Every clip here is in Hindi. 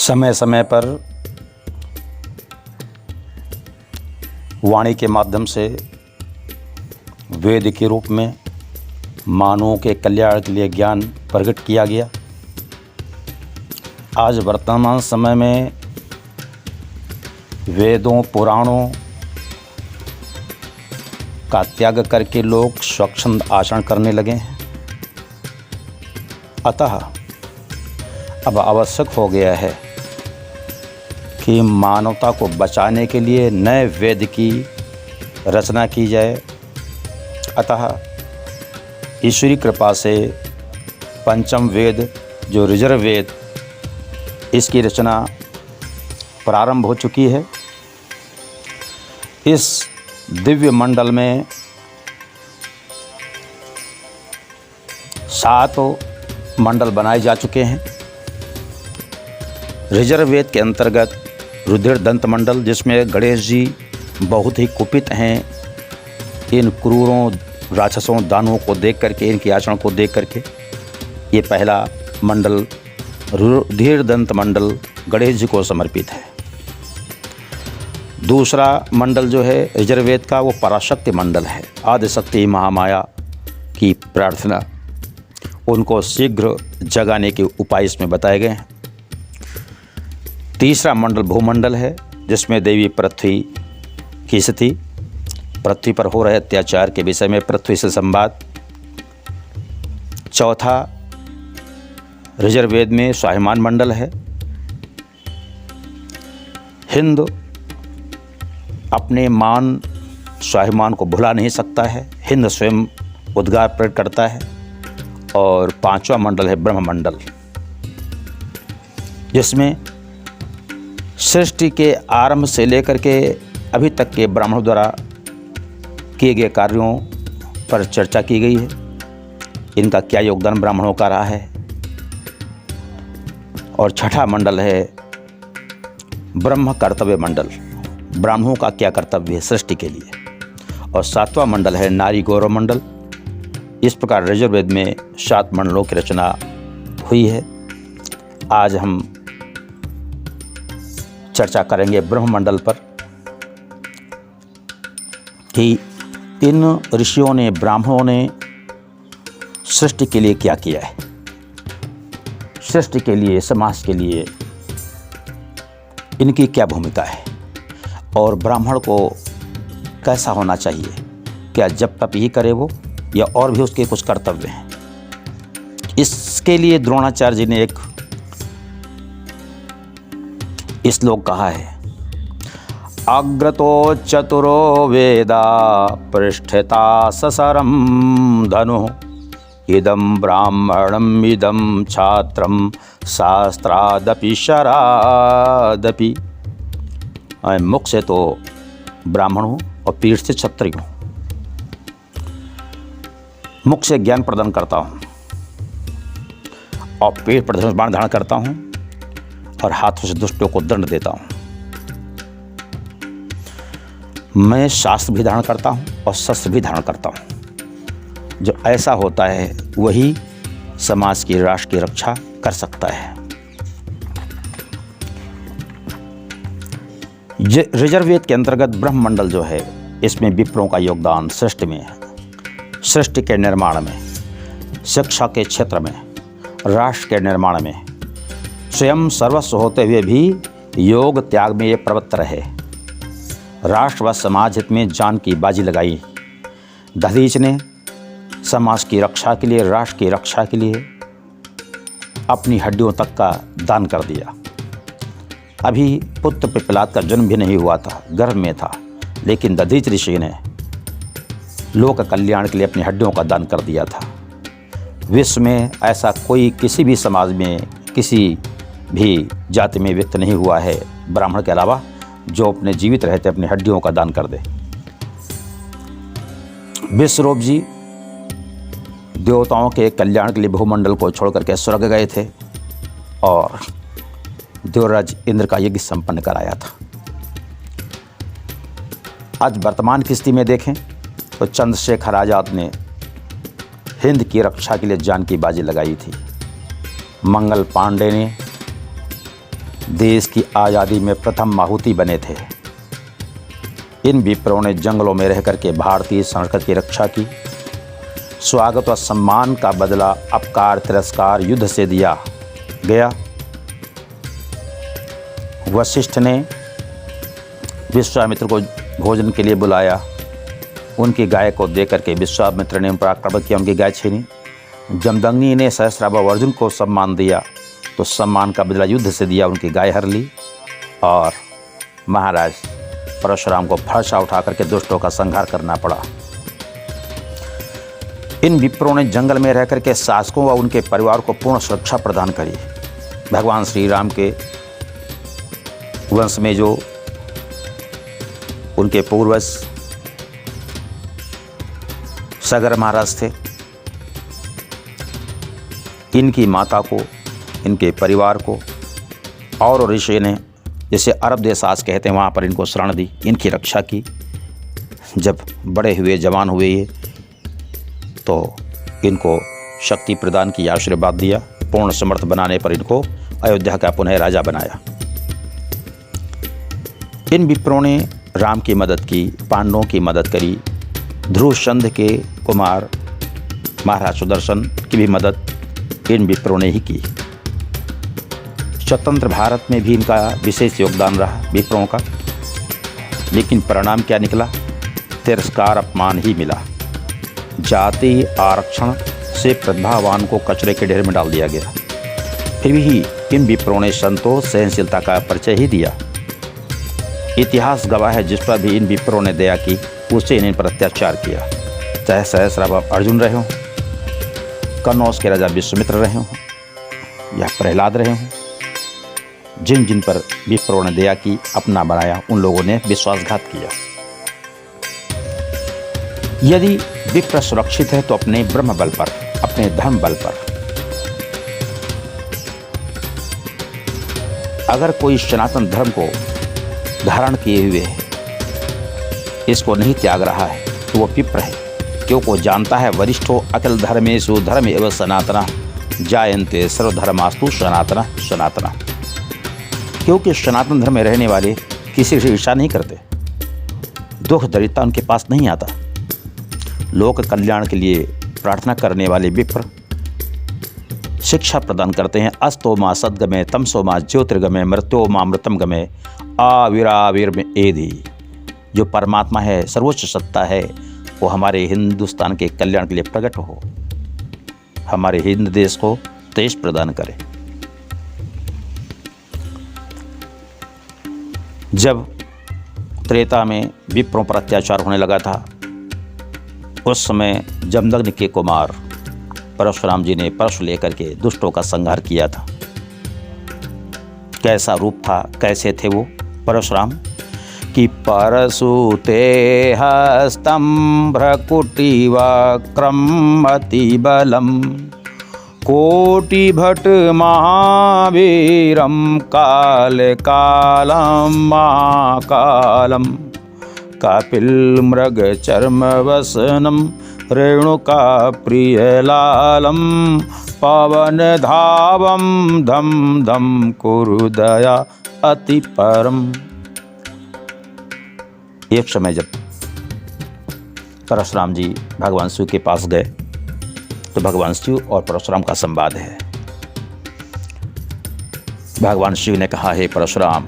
समय समय पर वाणी के माध्यम से वेद के रूप में मानवों के कल्याण के लिए ज्ञान प्रकट किया गया। आज वर्तमान समय में वेदों पुराणों का त्याग करके लोग स्वच्छंद आचरण करने लगे हैं। अतः अब आवश्यक हो गया है कि मानवता को बचाने के लिए नए वेद की रचना की जाए। अतः ईश्वरी कृपा से पंचम वेद जो ऋजर्वेद, इसकी रचना प्रारंभ हो चुकी है। इस दिव्य मंडल में 7 मंडल बनाए जा चुके हैं। ऋजर्वेद के अंतर्गत रुधिर दंत मंडल, जिसमें गणेश जी बहुत ही कुपित हैं इन क्रूरों, राक्षसों, दानवों को देख करके, इनके आचरण को देख करके। ये पहला मंडल रुधिर दंत मंडल गणेश जी को समर्पित है। दूसरा मंडल जो है ऋजर्वेद का, वो पराशक्ति मंडल है। आदिशक्ति महामाया की प्रार्थना, उनको शीघ्र जगाने के उपाय इसमें बताए गए हैं। तीसरा मंडल भूमंडल है, जिसमें देवी पृथ्वी की स्थिति, पृथ्वी पर हो रहे अत्याचार के विषय में पृथ्वी से संवाद। चौथा ऋजर्वेद में स्वाभिमान मंडल है। हिंद अपने मान स्वाभिमान को भुला नहीं सकता है, हिंद स्वयं उद्गार प्रकट करता है। और पांचवा मंडल है ब्रह्म मंडल, जिसमें सृष्टि के आरंभ से लेकर के अभी तक के ब्राह्मणों द्वारा किए गए कार्यों पर चर्चा की गई है। इनका क्या योगदान ब्राह्मणों का रहा है। और छठा मंडल है ब्रह्म कर्तव्य मंडल, ब्राह्मणों का क्या कर्तव्य है सृष्टि के लिए। और 7वां मंडल है नारी गौरव मंडल। इस प्रकार ऋजर्वेद में 7 मंडलों की रचना हुई है। आज हम चर्चा करेंगे ब्रह्म मंडल पर कि इन ऋषियों ने, ब्राह्मणों ने सृष्टि के लिए क्या किया है, सृष्टि के लिए, समाज के लिए इनकी क्या भूमिका है, और ब्राह्मण को कैसा होना चाहिए, क्या जब तप ही करे वो, या और भी उसके कुछ कर्तव्य हैं। इसके लिए द्रोणाचार्य जी ने एक श्लोक कहा है, अग्रतो चतुरो वेदा पृष्ठता ससरम धनु इदं ब्राह्मणम इदं छात्रम शास्त्रादपि शरादपि। मुख से तो ब्राह्मण हूँ और पीठ से क्षत्रिय हूँ। मुख से ज्ञान प्रदान करता हूँ और पीठ पर धनुष बाण धारण करता हूँ और हाथों से दुष्टों को दंड देता हूँ। मैं शास्त्र भी धारण करता हूँ और शस्त्र भी धारण करता हूँ। जो ऐसा होता है वही समाज की, राष्ट्र की रक्षा कर सकता है। ऋजर्वेद के अंतर्गत ब्रह्म मंडल जो है, इसमें विप्रों का योगदान सृष्टि में है, सृष्टि के निर्माण में, शिक्षा के क्षेत्र में, राष्ट्र के निर्माण में। स्वयं सर्वस्व होते हुए भी योग त्याग में ये प्रवृत्त रहे। राष्ट्र व समाज हित में जान की बाजी लगाई। दधीच ने समाज की रक्षा के लिए, राष्ट्र की रक्षा के लिए अपनी हड्डियों तक का दान कर दिया। अभी पुत्र पिपलाद का जन्म भी नहीं हुआ था, गर्भ में था, लेकिन दधीच ऋषि ने लोक कल्याण के लिए अपनी हड्डियों का दान कर दिया था। विश्व में ऐसा कोई किसी भी समाज में, किसी भी जाति में व्यक्त नहीं हुआ है ब्राह्मण के अलावा, जो अपने जीवित रहते अपनी हड्डियों का दान कर दे। विश्वरूप जी देवताओं के कल्याण के लिए भूमंडल को छोड़ करके स्वर्ग गए थे और देवराज इंद्र का यज्ञ संपन्न कराया था। आज वर्तमान की स्थिति में देखें तो चंद्रशेखर आज़ाद ने हिंद की रक्षा के लिए जान की बाजी लगाई थी। मंगल पांडे ने देश की आज़ादी में प्रथम आहुति बने थे। इन विप्रों ने जंगलों में रह करके भारतीय संस्कृति की रक्षा की। स्वागत व सम्मान का बदला अपकार तिरस्कार युद्ध से दिया गया। वशिष्ठ ने विश्वामित्र को भोजन के लिए बुलाया। उनकी गाय को दे करके विश्वामित्र ने उन पर आक्रमण किया, उनकी गाय छीनी। जमदग्नि ने सहस्राभ अर्जुन को सम्मान दिया, तो सम्मान का बदला युद्ध से दिया, उनकी गाय हर ली। और महाराज परशुराम को फरसा उठा करके दुष्टों का संहार करना पड़ा। इन विप्रों ने जंगल में रह करके शासकों व उनके परिवार को पूर्ण सुरक्षा प्रदान करी। भगवान श्री राम के वंश में जो उनके पूर्वज सगर महाराज थे, इनकी माता को, इनके परिवार को और ऋषि ने, जैसे अरब देश आज कहते हैं, वहाँ पर इनको शरण दी, इनकी रक्षा की। जब बड़े हुए, जवान हुए ये, तो इनको शक्ति प्रदान की, आशीर्वाद दिया। पूर्ण समर्थ बनाने पर इनको अयोध्या का पुनः राजा बनाया। इन विप्रों ने राम की मदद की, पांडवों की मदद करी। ध्रुवचंद के कुमार महाराज सुदर्शन की भी मदद इन विप्रों ने ही की। स्वतंत्र भारत में भी इनका विशेष योगदान रहा विप्रों का। लेकिन परिणाम क्या निकला? तिरस्कार, अपमान ही मिला। जाति आरक्षण से प्रतिभावान को कचरे के ढेर में डाल दिया गया। फिर भी इन विप्रों ने संतोष, सहनशीलता का परिचय ही दिया। इतिहास गवाह है, जिस पर भी इन विप्रों ने दया की, उससे इन पर अत्याचार किया। चाहे सहस्राभ अर्जुन रहे हों, कनौज के राजा विश्वामित्र रहे हों, या प्रहलाद रहे हों, जिन जिन पर विप्रों ने दया की, अपना बनाया, उन लोगों ने विश्वासघात किया। यदि विप्र सुरक्षित है तो अपने ब्रह्म बल पर, अपने धर्म बल पर। अगर कोई सनातन धर्म को धारण किए हुए है, इसको नहीं त्याग रहा है, तो वो विप्र है। क्योंकि वो जानता है वरिष्ठो अखिल धर्मेषु धर्म एवं सनातना जायन्ते सर्वधर्मास्तु सनातना सनातना। क्योंकि सनातन धर्म में रहने वाले किसी से ईर्ष्या नहीं करते, दुख दरिद्रता उनके पास नहीं आता। लोक कल्याण के लिए प्रार्थना करने वाले विप्र शिक्षा प्रदान करते हैं। अस्तो मां सद्गमे तमसो मां ज्योतिर्गमे मृत्यो मां मृतम गमे आविराविर्म एधि। जो परमात्मा है, सर्वोच्च सत्ता है, वो हमारे हिंदुस्तान के कल्याण के लिए प्रकट हो, हमारे हिंद देश को तेज प्रदान करे। जब त्रेता में विप्रों पर अत्याचार होने लगा था, उस समय जमदग्नि के कुमार परशुराम जी ने परशु लेकर के दुष्टों का संहार किया था। कैसा रूप था, कैसे थे वो परशुराम? कि परशु ते हस्तं भ्रकुटी वक्रम अति बलम कोटि भट महावीरम काल कालम महाकालम कपिल मृग चर्म वसनम रेणुका प्रियलालम पवन धावम धम धम कुरु दया अति परम। एक समय जब परशुराम जी भगवान शिव के पास गए, तो भगवान शिव और परशुराम का संवाद है। भगवान शिव ने कहा, हे परशुराम,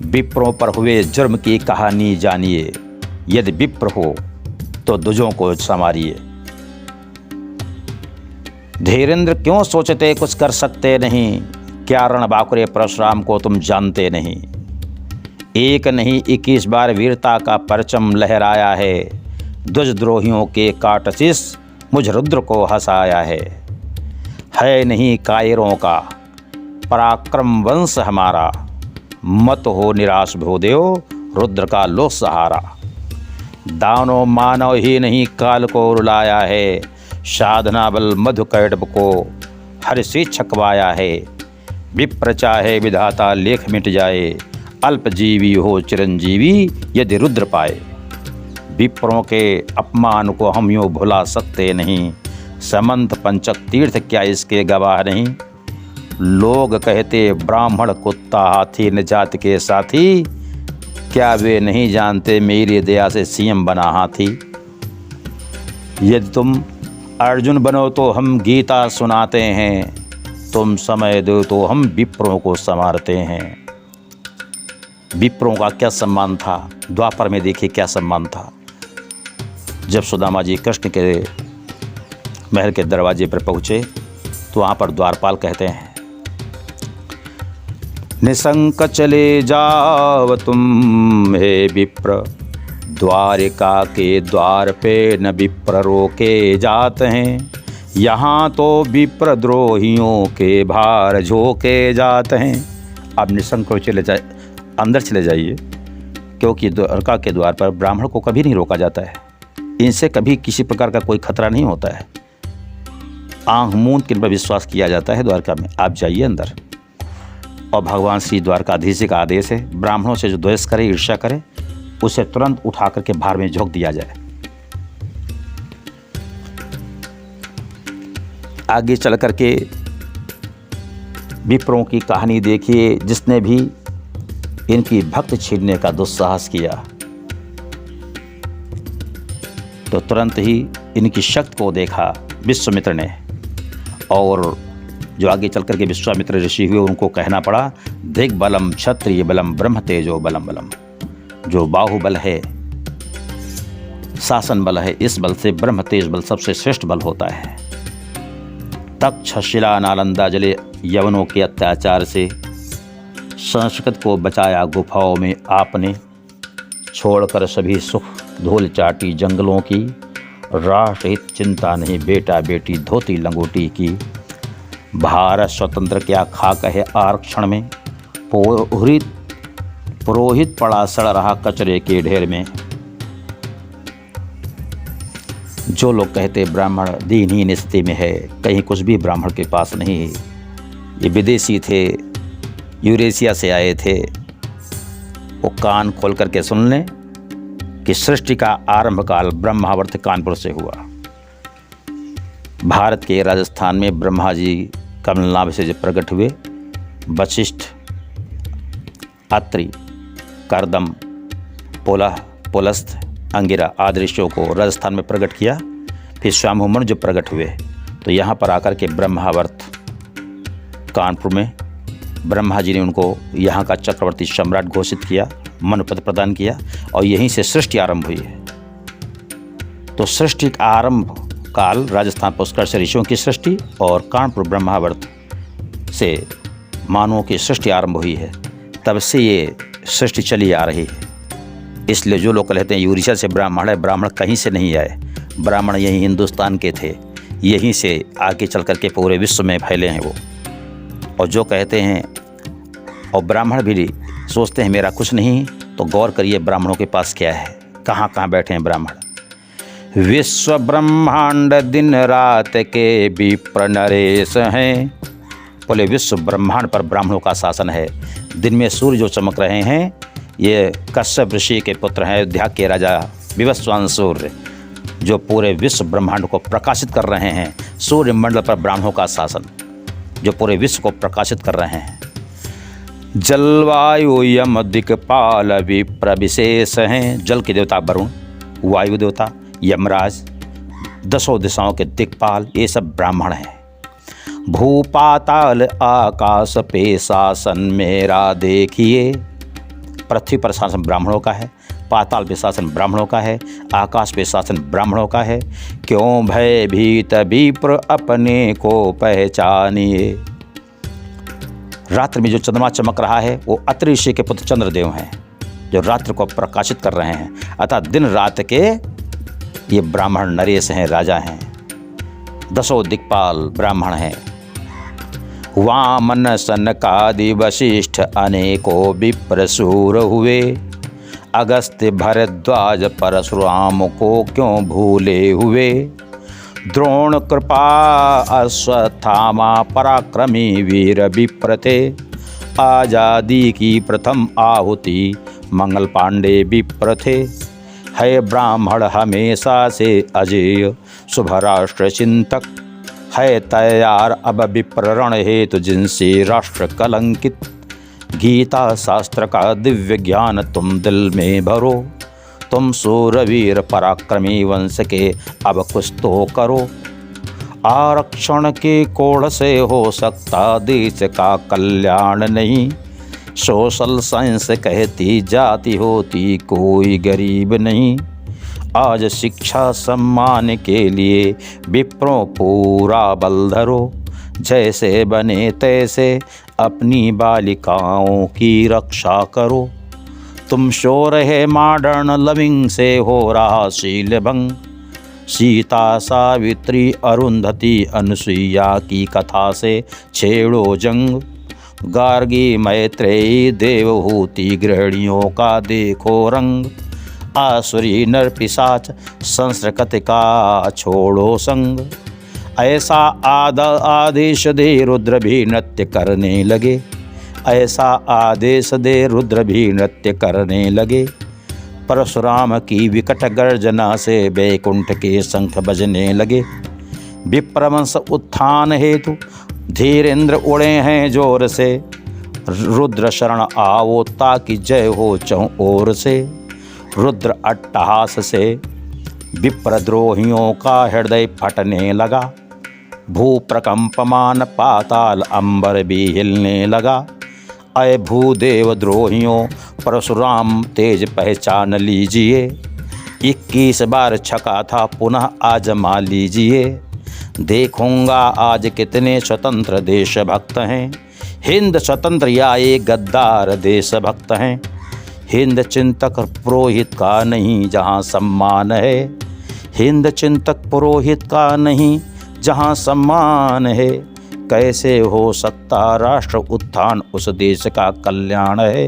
विप्रों पर हुए जुर्म की कहानी जानिए। यदि विप्र हो तो दुजों को संवारिए। धीरेन्द्र क्यों सोचते कुछ कर सकते नहीं, क्या रण बाकुरे परशुराम को तुम जानते नहीं। एक नहीं 21 बार वीरता का परचम लहराया है, द्विजद्रोहियों के काटचिस मुझ रुद्र को हंसाया है नहीं कायरों का पराक्रम वंश हमारा, मत हो निराश भूदेव रुद्र का लो सहारा। दानव मानव ही नहीं काल को रुलाया है, साधना बल मधु कैटभ को हर से छकवाया है। विप्र चाहे विधाता लेख मिट जाए, अल्पजीवी हो चिरंजीवी यदि रुद्र पाए। विप्रों के अपमान को हम यूँ भुला सकते नहीं, समंत पंचक तीर्थ क्या इसके गवाह नहीं। लोग कहते ब्राह्मण कुत्ता हाथी न जात के साथी, क्या वे नहीं जानते मेरी दया से सीएम बना हाथी। यदि तुम अर्जुन बनो तो हम गीता सुनाते हैं, तुम समय दो तो हम विप्रों को संवारते हैं। विप्रों का क्या सम्मान था, द्वापर में देखिए क्या सम्मान था। जब सुदामा जी कृष्ण के महल के दरवाजे पर पहुँचे तो वहाँ पर द्वारपाल कहते हैं, निशंक चले जाओ तुम हे विप्र, द्वारिका के द्वार पे न विप्र रोके जाते हैं। यहाँ तो विप्र द्रोहियों के भार झोंके जाते हैं। अब निशंक चले जाए, अंदर चले जाइए, क्योंकि द्वारका के द्वार पर ब्राह्मण को कभी नहीं रोका जाता है। इनसे कभी किसी प्रकार का कोई खतरा नहीं होता है। आँख मूंद के इन पर विश्वास किया जाता है द्वारका में। आप जाइए अंदर। और भगवान श्री द्वारकाधीश का आदेश है, ब्राह्मणों से जो द्वेष करे, ईर्ष्या करे, उसे तुरंत उठा करके भार में झोंक दिया जाए। आगे चल करके विप्रों की कहानी देखिए। जिसने भी इनकी भक्त छीनने का दुस्साहस किया तो तुरंत ही इनकी शक्ति को देखा विश्वामित्र ने, और जो आगे चल करके विश्वामित्र ऋषि हुए उनको कहना पड़ा, दिग बलम क्षत्रिय बलम ब्रह्म तेजो बलम बलम। जो बाहुबल है, शासन बल है, इस बल से ब्रह्म तेज बल सबसे श्रेष्ठ बल होता है। तक्षशिला नालंदा जले यवनों के अत्याचार से संस्कृत को बचाया गुफाओं में आपने, छोड़कर सभी सुख धूल चाटी जंगलों की। राष्ट्रहित चिंता नहीं बेटा बेटी धोती लंगोटी की। भारत स्वतंत्र क्या खाक है आरक्षण में, पुरोहित पड़ा सड़ रहा कचरे के ढेर में। जो लोग कहते ब्राह्मण दीनहीन स्थिति में है, कहीं कुछ भी ब्राह्मण के पास नहीं है। ये विदेशी थे, यूरेशिया से आए थे, वो कान खोल करके सुन लें कि सृष्टि का आरंभ काल ब्रह्मावर्त कानपुर से हुआ। भारत के राजस्थान में ब्रह्मा जी कमलनाभ से जब प्रकट हुए, वशिष्ठ, अत्रि, करदम, पुलस्त्य, अंगिरा आदि ऋषियों को राजस्थान में प्रकट किया। फिर स्वामहुमन जब प्रकट हुए तो यहाँ पर आकर के ब्रह्मावर्त कानपुर में ब्रह्मा जी ने उनको यहाँ का चक्रवर्ती सम्राट घोषित किया, मनोपद प्रदान किया, और यहीं से सृष्टि आरंभ हुई है। तो सृष्टि का आरंभ काल राजस्थान पुष्कर से ऋषियों की सृष्टि और कानपुर ब्रह्मावर्त से मानवों की सृष्टि आरंभ हुई है। तब से ये सृष्टि चली आ रही है। इसलिए जो लोग कहते हैं यूरेशिया से ब्राह्मण है, ब्राह्मण कहीं से नहीं आए, ब्राह्मण यहीं हिंदुस्तान के थे, यहीं से आगे चल करके पूरे विश्व में फैले हैं वो। और जो कहते हैं, और ब्राह्मण भी सोचते हैं मेरा कुछ नहीं, तो गौर करिए ब्राह्मणों के पास क्या है, कहाँ कहाँ बैठे हैं ब्राह्मण। विश्व ब्रह्मांड दिन रात के विप्र नरेश हैं। बोले विश्व ब्रह्मांड पर ब्राह्मणों का शासन है। दिन में सूर्य जो चमक रहे हैं, ये कश्यप ऋषि के पुत्र हैं, अयोध्या के राजा विवस्वान सूर्य, जो पूरे विश्व ब्रह्मांड को प्रकाशित कर रहे हैं। सूर्य मंडल पर ब्राह्मणों का शासन, जो पूरे विश्व को प्रकाशित कर रहे हैं। जलवायु यम दिक्पाल विप्र विशेष हैं। जल के देवता वरुण, वायु देवता यमराज, 10 दिशाओं के दिक्पाल, ये सब ब्राह्मण हैं। भूपाताल आकाश पे शासन मेरा देखिए। पृथ्वी पर शासन ब्राह्मणों का है, पाताल पे शासन ब्राह्मणों का है, आकाश पे शासन ब्राह्मणों का है। क्यों भयभीत विप्र अपने को पहचानिए। रात्रि में जो चंद्रमा चमक रहा है वो अत्रि ऋषि के पुत्र चंद्रदेव हैं, जो रात्रि को प्रकाशित कर रहे हैं। अतः दिन रात के ये ब्राह्मण नरेश हैं, राजा हैं। 10 दिक्पाल ब्राह्मण हैं। वामन सनकादि वशिष्ठ अनेकों विप्रसूर हुए। अगस्त्य भरद्वाज परशुराम को क्यों भूले हुए। द्रोण कृपा अश्वत्थामा पराक्रमी वीर विप्र थे। आजादी की प्रथम आहुति मंगल पांडे विप्र थे। है ब्राह्मण हमेशा से अजेय शुभ राष्ट्र चिंतक। है तैयार अब विप्रण हेतु जिनसे राष्ट्र कलंकित। गीता शास्त्र का दिव्य ज्ञान तुम दिल में भरो। तुम सूरवीर पराक्रमी वंश के अब कुछ तो करो। आरक्षण के कोड़ से हो सकता देश का कल्याण नहीं। सोशल साइंस कहती जाति होती कोई गरीब नहीं। आज शिक्षा सम्मान के लिए विप्रों पूरा बल धरो। जैसे बने तैसे अपनी बालिकाओं की रक्षा करो। तुम शोर है मॉडर्न लविंग से हो रहा शील भंग। सीता सावित्री अरुंधति अनुसुईया की कथा से छेड़ो जंग। गार्गी मैत्रेयी देवहूति गृहिणियों का देखो रंग। आसुरी नर पिशाच संस्कृति का छोड़ो संग। ऐसा आदेश दे रुद्र भी नृत्य करने लगे। ऐसा आदेश दे रुद्र भी नृत्य करने लगे। परशुराम की विकट गर्जना से वैकुंठ के शंख बजने लगे। विप्रवंश उत्थान हेतु धीरेन्द्र उड़े हैं जोर से। रुद्र शरण आओ ताकि जय हो चहुं ओर से। रुद्र अट्टहास से विप्रद्रोहियों का हृदय फटने लगा। भू प्रकंपमान पाताल अंबर भी हिलने लगा। अय भूदेव द्रोहियों परशुराम तेज पहचान लीजिए। 21 बार छका था पुनः आजमा लीजिए। देखूंगा आज कितने स्वतंत्र देशभक्त हैं। हिंद स्वतंत्र या एक गद्दार देशभक्त हैं। हिंद चिंतक पुरोहित का नहीं जहाँ सम्मान है। हिंद चिंतक पुरोहित का नहीं जहाँ सम्मान है। कैसे हो सकता राष्ट्र उत्थान उस देश का कल्याण है।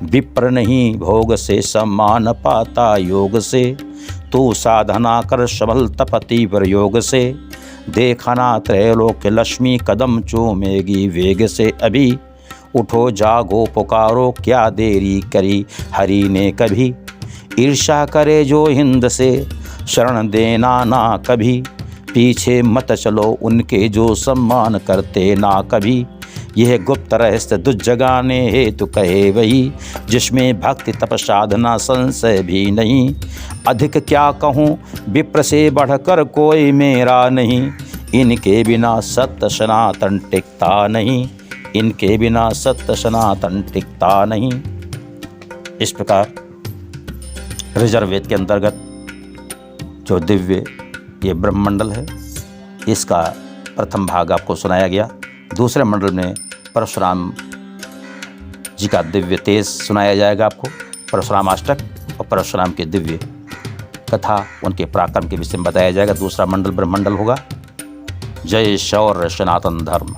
विप्र नहीं भोग से सम्मान पाता योग से। तू साधना कर सबल तप तीव्र योग से। देखना त्रैलोक्य लक्ष्मी कदम चूमेगी वेग से अभी। उठो जागो पुकारो क्या देरी करी हरि ने कभी। ईर्ष्या करे जो हिंद से शरण देना ना कभी। पीछे मत चलो उनके जो सम्मान करते ना कभी। यह गुप्त रहस्य दुज्जगाने हेतु कहे वही जिसमें भक्ति तप साधना संशय भी नहीं। अधिक क्या कहूँ विप्र से बढ़कर कोई मेरा नहीं। इनके बिना सत्य सनातन टिकता नहीं। इनके बिना सत्य सनातन टिकता नहीं। इस प्रकार ऋजर्व वेद के अंतर्गत जो दिव्य ये ब्रह्ममंडल है इसका प्रथम भाग आपको सुनाया गया। दूसरे मंडल में परशुराम जी का दिव्य तेज सुनाया जाएगा आपको। परशुराम अष्टक और परशुराम के दिव्य कथा उनके पराक्रम के विषय में बताया जाएगा। दूसरा मंडल ब्रह्ममंडल होगा। जय शौर्य सनातन धर्म।